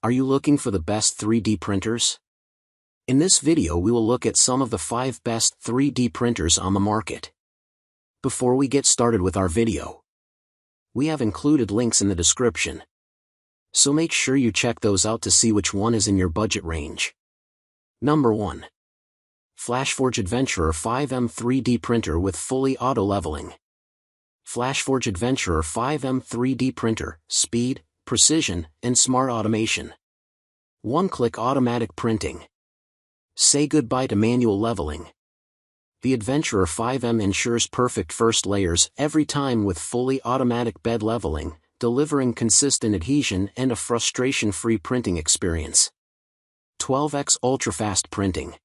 Are you looking for the best 3D printers? In this video we will look at some of the 5 best 3D printers on the market. Before we get started with our video, we have included links in the description, so make sure you check those out to see which one is in your budget range. Number 1. FlashForge Adventurer 5M 3D Printer with Fully Auto Leveling. FlashForge Adventurer 5M 3D Printer, speed, precision, and smart automation. One-click automatic printing. Say goodbye to manual leveling. The Adventurer 5M ensures perfect first layers every time with fully automatic bed leveling, delivering consistent adhesion and a frustration-free printing experience. 12x ultra-fast printing.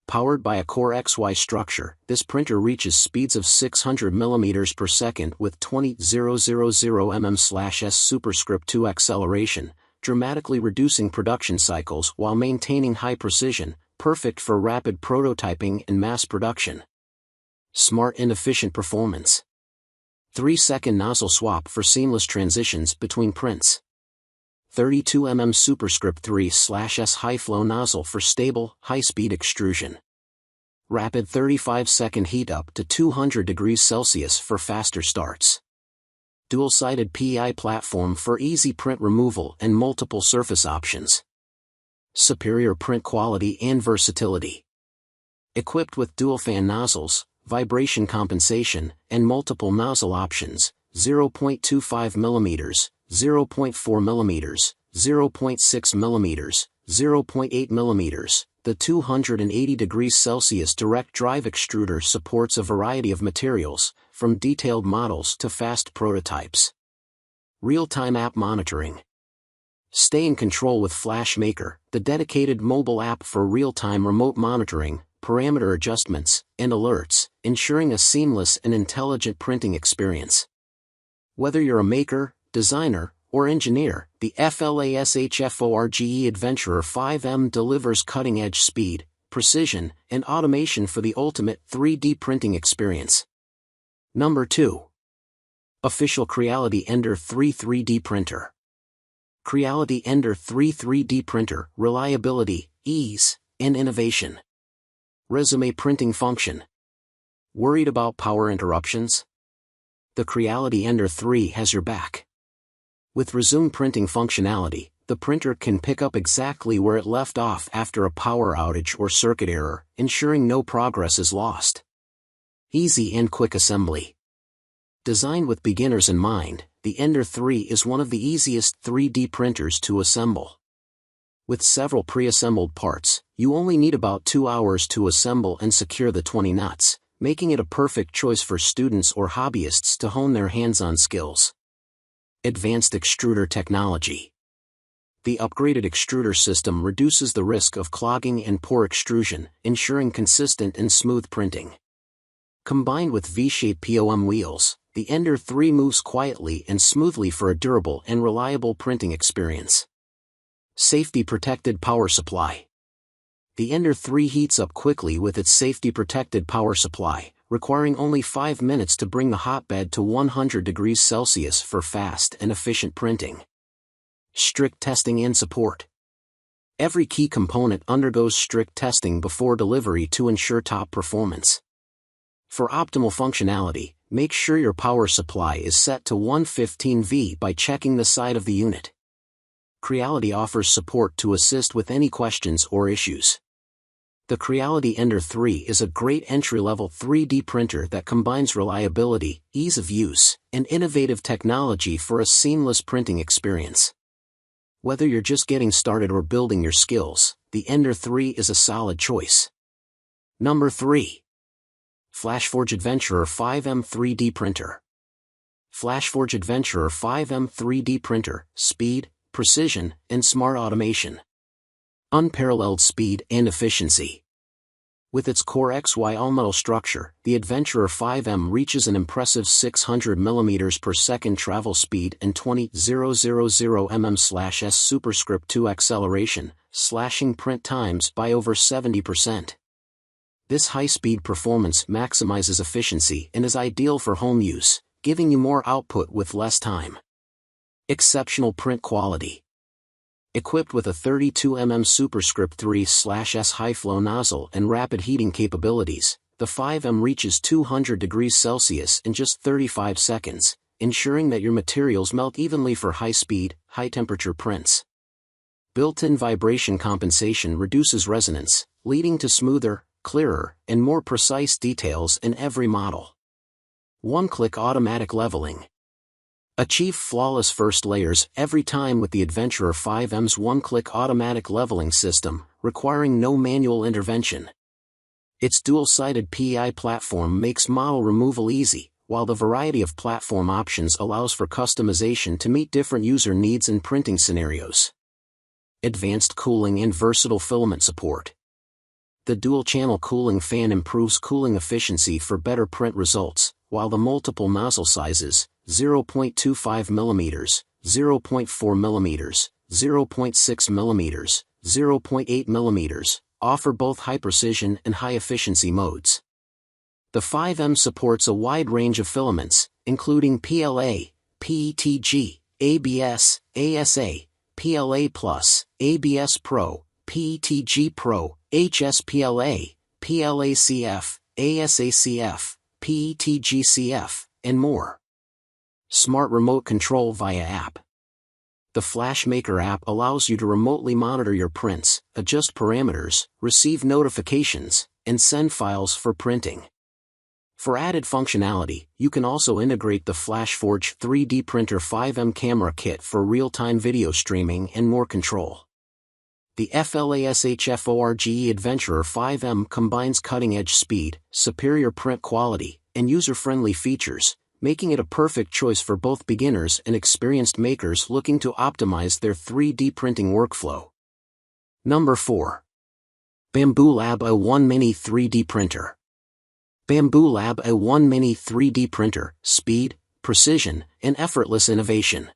Powered by a Core XY structure, this printer reaches speeds of 600 mm per second with 20,000 mm/s superscript 2 acceleration, dramatically reducing production cycles while maintaining high precision, perfect for rapid prototyping and mass production. Smart and efficient performance. 3-second nozzle swap for seamless transitions between prints. 32 mm superscript 3/s high-flow nozzle for stable, high-speed extrusion. Rapid 35-second heat up to 200 degrees Celsius for faster starts. Dual-sided PI platform for easy print removal and multiple surface options. Superior print quality and versatility. Equipped with dual-fan nozzles, vibration compensation, and multiple nozzle options, 0.25 mm, 0.4 mm, 0.6 mm, 0.8 mm. The 280 degrees Celsius direct drive extruder supports a variety of materials, from detailed models to fast prototypes. Real-time app monitoring. Stay in control with FlashMaker, the dedicated mobile app for real-time remote monitoring, parameter adjustments, and alerts, ensuring a seamless and intelligent printing experience. Whether you're a maker, designer, or engineer, the FlashForge Adventurer 5M delivers cutting-edge speed, precision, and automation for the ultimate 3D printing experience. Number 2. Official Creality Ender 3 3D Printer. Creality Ender 3 3D Printer, reliability, ease, and innovation. Resume printing function. Worried about power interruptions? The Creality Ender 3 has your back. With resume printing functionality, the printer can pick up exactly where it left off after a power outage or circuit error, ensuring no progress is lost. Easy and quick assembly. Designed with beginners in mind, the Ender 3 is one of the easiest 3D printers to assemble. With several pre-assembled parts, you only need about 2 hours to assemble and secure the 20 nuts, making it a perfect choice for students or hobbyists to hone their hands-on skills. Advanced extruder technology. The upgraded extruder system reduces the risk of clogging and poor extrusion, ensuring consistent and smooth printing. Combined with V-shaped POM wheels, the Ender 3 moves quietly and smoothly for a durable and reliable printing experience. Safety-protected power supply. The Ender 3 heats up quickly with its safety-protected power supply, requiring only 5 minutes to bring the hotbed to 100 degrees Celsius for fast and efficient printing. Strict testing and support. Every key component undergoes strict testing before delivery to ensure top performance. For optimal functionality, make sure your power supply is set to 115V by checking the side of the unit. Creality offers support to assist with any questions or issues. The Creality Ender 3 is a great entry-level 3D printer that combines reliability, ease of use, and innovative technology for a seamless printing experience. Whether you're just getting started or building your skills, the Ender 3 is a solid choice. Number 3. FlashForge Adventurer 5M 3D Printer. FlashForge Adventurer 5M 3D Printer, speed, precision, and smart automation. Unparalleled speed and efficiency. With its Core XY all-metal structure, the Adventurer 5M reaches an impressive 600 mm per second travel speed and 20,000 mm/s superscript 2 acceleration, slashing print times by over 70%. This high-speed performance maximizes efficiency and is ideal for home use, giving you more output with less time. Exceptional print quality. Equipped with a 32mm superscript 3/S high-flow nozzle and rapid heating capabilities, the 5M reaches 200 degrees Celsius in just 35 seconds, ensuring that your materials melt evenly for high-speed, high-temperature prints. Built-in vibration compensation reduces resonance, leading to smoother, clearer, and more precise details in every model. One-click automatic leveling. Achieve flawless first layers every time with the Adventurer 5M's one-click automatic leveling system, requiring no manual intervention. Its dual-sided PI platform makes model removal easy, while the variety of platform options allows for customization to meet different user needs and printing scenarios. Advanced cooling and versatile filament support. The dual-channel cooling fan improves cooling efficiency for better print results, while the multiple nozzle sizes, 0.25 mm, 0.4 mm, 0.6 mm, 0.8 mm, offer both high precision and high efficiency modes. The 5M supports a wide range of filaments, including PLA, PETG, ABS, ASA, PLA+, ABS Pro, PETG Pro, HSPLA, PLACF, ASACF, PETGCF, and more. Smart remote control via app. The FlashMaker app allows you to remotely monitor your prints, adjust parameters, receive notifications, and send files for printing. For added functionality, you can also integrate the FlashForge 3D Printer 5M camera kit for real-time video streaming and more control. The FlashForge Adventurer 5M combines cutting-edge speed, superior print quality, and user-friendly features, making it a perfect choice for both beginners and experienced makers looking to optimize their 3D printing workflow. Number 4. Bambu Lab A1 Mini 3D Printer. Bambu Lab A1 Mini 3D Printer, speed, precision, and effortless innovation.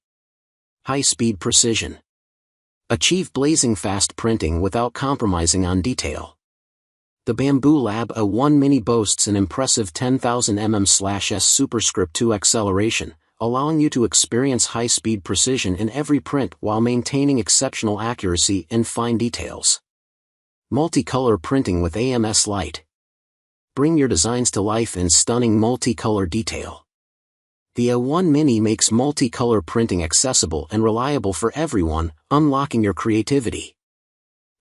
High-speed precision. Achieve blazing fast printing without compromising on detail. The Bambu Lab A1 Mini boasts an impressive 10,000 mm/s superscript 2 acceleration, allowing you to experience high-speed precision in every print while maintaining exceptional accuracy and fine details. Multicolor printing with AMS light. Bring your designs to life in stunning multicolor detail. The A1 Mini makes multicolor printing accessible and reliable for everyone, unlocking your creativity.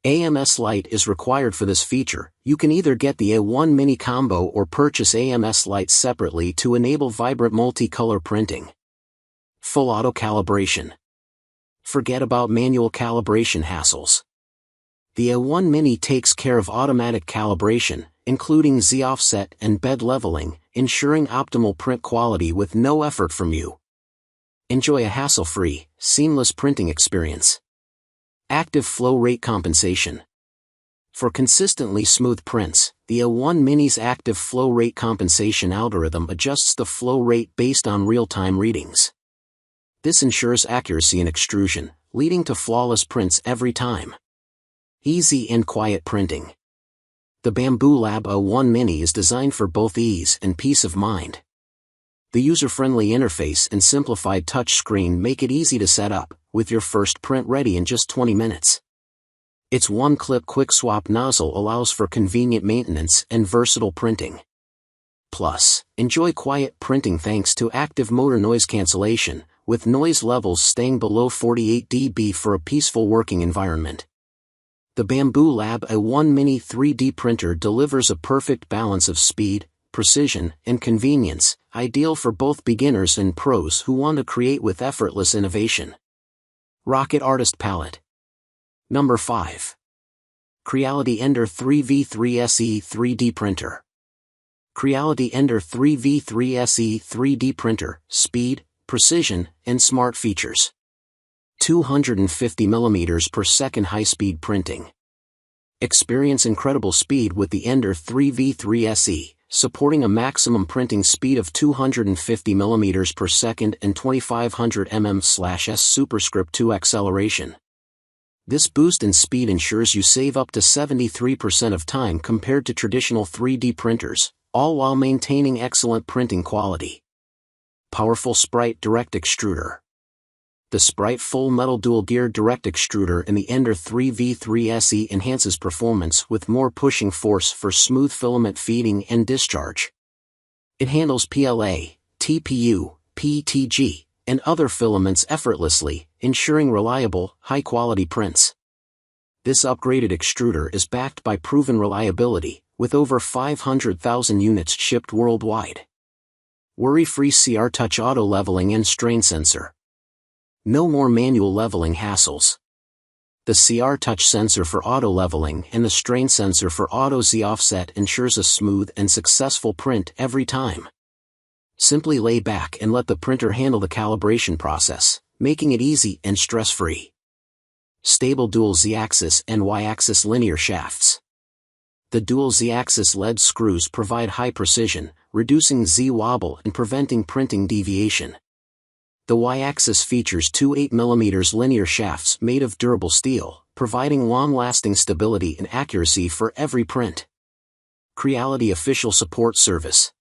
AMS Lite is required for this feature. You can either get the A1 Mini combo or purchase AMS Lite separately to enable vibrant multicolor printing. Full auto calibration. Forget about manual calibration hassles. The A1 Mini takes care of automatic calibration, including Z-offset and bed leveling, ensuring optimal print quality with no effort from you. Enjoy a hassle-free, seamless printing experience. Active flow rate compensation. For consistently smooth prints, the A1 Mini's active flow rate compensation algorithm adjusts the flow rate based on real-time readings. This ensures accuracy in extrusion, leading to flawless prints every time. Easy and quiet printing. The Bambu Lab A1 Mini is designed for both ease and peace of mind. The user-friendly interface and simplified touchscreen make it easy to set up, with your first print ready in just 20 minutes. Its one-clip quick-swap nozzle allows for convenient maintenance and versatile printing. Plus, enjoy quiet printing thanks to active motor noise cancellation, with noise levels staying below 48 dB for a peaceful working environment. The Bambu Lab A1 Mini 3D printer delivers a perfect balance of speed, precision, and convenience, ideal for both beginners and pros who want to create with effortless innovation. Rocket Artist Palette. Number 5. Creality Ender 3v3 SE 3D Printer. Creality Ender 3v3 SE 3D Printer, speed, precision, and smart features. 250 mm per second high-speed printing. Experience incredible speed with the Ender 3v3 SE, supporting a maximum printing speed of 250 mm per second and 2500 mm/s superscript 2 acceleration. This boost in speed ensures you save up to 73% of time compared to traditional 3D printers, all while maintaining excellent printing quality. Powerful Sprite Direct Extruder. The Sprite Full Metal Dual Gear Direct Extruder in the Ender 3v3 SE enhances performance with more pushing force for smooth filament feeding and discharge. It handles PLA, TPU, PETG, and other filaments effortlessly, ensuring reliable, high-quality prints. This upgraded extruder is backed by proven reliability, with over 500,000 units shipped worldwide. Worry-free CR Touch auto leveling and strain sensor. No more manual leveling hassles. The CR Touch sensor for auto leveling and the strain sensor for auto Z offset ensures a smooth and successful print every time. Simply lay back and let the printer handle the calibration process, making it easy and stress-free. Stable dual Z-axis and Y-axis linear shafts. The dual Z-axis lead screws provide high precision, reducing Z-wobble and preventing printing deviation. The Y-axis features two 8mm linear shafts made of durable steel, providing long-lasting stability and accuracy for every print. Creality Official Support Service.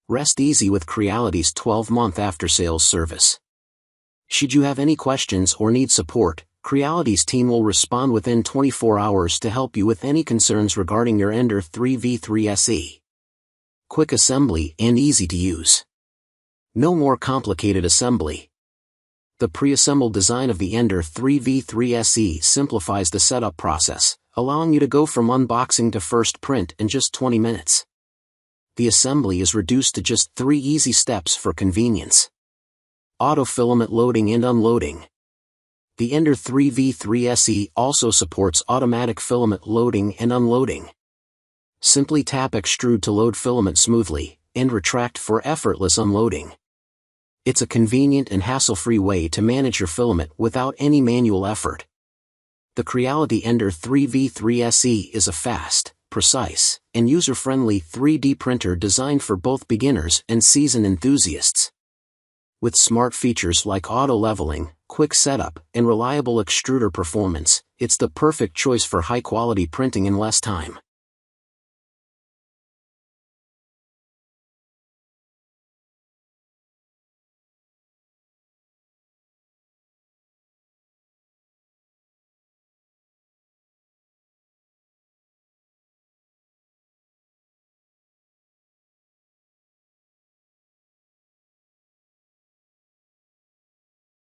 Rest easy with Creality's 12-month after-sales service. Should you have any questions or need support, Creality's team will respond within 24 hours to help you with any concerns regarding your Ender 3v3 SE. Quick assembly and easy to use. No more complicated assembly. The pre-assembled design of the Ender 3v3 SE simplifies the setup process, allowing you to go from unboxing to first print in just 20 minutes. The assembly is reduced to just 3 easy steps for convenience. Auto filament loading and unloading. The Ender 3v3 SE also supports automatic filament loading and unloading. Simply tap extrude to load filament smoothly, and retract for effortless unloading. It's a convenient and hassle-free way to manage your filament without any manual effort. The Creality Ender 3v3 SE is a fast, precise, and user-friendly 3D printer designed for both beginners and seasoned enthusiasts. With smart features like auto leveling, quick setup, and reliable extruder performance, it's the perfect choice for high-quality printing in less time.